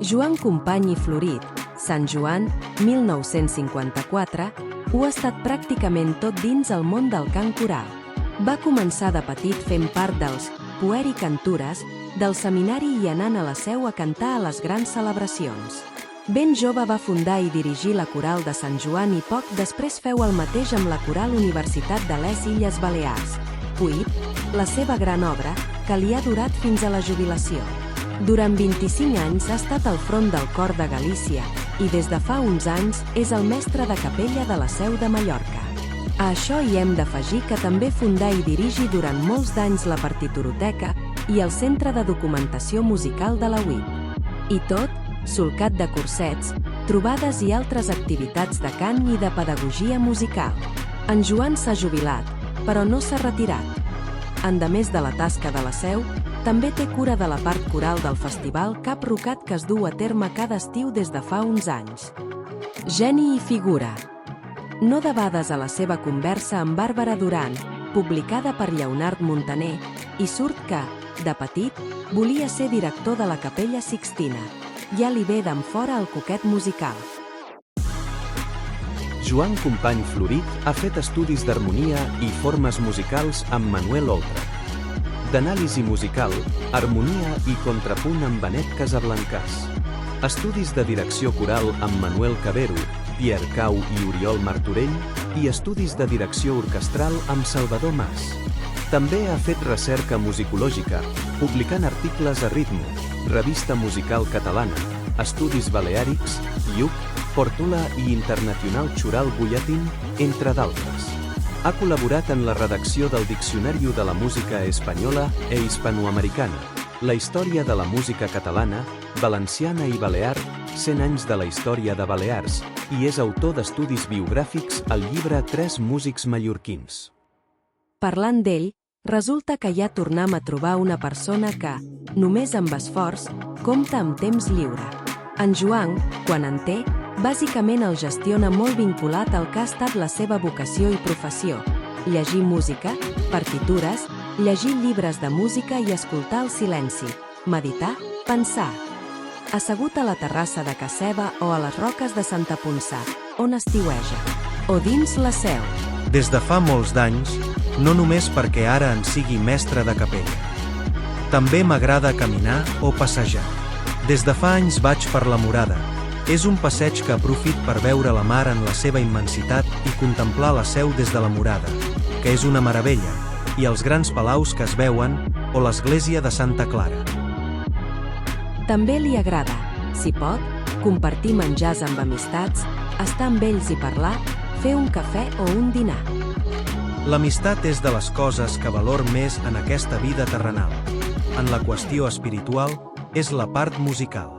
Joan Company i Florit, Sant Joan, 1954, ho ha estat pràcticament tot dins el món del cant coral. Va començar de petit fent part dels Pueri Cantures del seminari i anant a la Seu a cantar a les grans celebracions. Ben jove va fundar i dirigir la Coral de Sant Joan i poc després feu el mateix amb la Coral Universitat de les Illes Balears, Puig, la seva gran obra, que li ha durat fins a la jubilació. Durant 25 anys ha estat al front del cor de Galícia i des de fa uns anys és el mestre de capella de la Seu de Mallorca. A això hi hem d'afegir que també fundà i dirigí durant molts d'anys la Partituroteca i el Centre de Documentació Musical de la UIP. I tot, solcat de cursets, trobades i altres activitats de cant i de pedagogia musical. En Joan s'ha jubilat, però no s'ha retirat. Endemés de la tasca de la Seu, també té cura de la part coral del festival Cap Rocat que es duu a terme cada estiu des de fa uns anys. Geni i figura. No debades a la seva conversa amb Bàrbara Duran, publicada per Lleonard Montaner, i surt que, de petit, volia ser director de la Capella Sixtina. Ja li ve d'enfora el coquet musical. Joan Company Florit ha fet estudis d'harmonia i formes musicals amb Manuel Oltra. D'anàlisi musical, harmonia i contrapunt amb Benet Casablancàs. Estudis de direcció coral amb Manuel Cabero, Pierre Cau i Oriol Martorell i estudis de direcció orquestral amb Salvador Mas. També ha fet recerca musicològica, publicant articles a Ritmo, Revista Musical Catalana, Estudis Baleàrics, Lluc, Portula i Internacional Choral Bullatin, entre d'altres. Ha col·laborat en la redacció del Diccionari de la Música Espanyola e Hispanoamericana, la història de la música catalana, valenciana i balear, 100 anys de la història de Balears, i és autor d'estudis biogràfics al llibre Tres músics mallorquins. Parlant d'ell, resulta que ja tornem a trobar una persona que, només amb esforç, compta amb temps lliure. En Joan, quan en té, bàsicament el gestiona molt vinculat al que ha estat la seva vocació i professió: llegir música, partitures, llegir llibres de música i escoltar el silenci, meditar, pensar. Assegut a la terrassa de Ca Seva o a les roques de Santa Ponçà, on estiueja, o dins la Seu. Des de fa molts d'anys, no només perquè ara en sigui mestre de capella. També m'agrada caminar o passejar. Des de fa anys vaig per la Morada. És un passeig que aprofit per veure la mar en la seva immensitat i contemplar la Seu des de la Morada, que és una meravella, i els grans palaus que es veuen, o l'església de Santa Clara. També li agrada, si pot, compartir menjars amb amistats, estar amb ells i parlar, fer un cafè o un dinar. L'amistat és de les coses que valor més en aquesta vida terrenal. En la qüestió espiritual, és la part musical.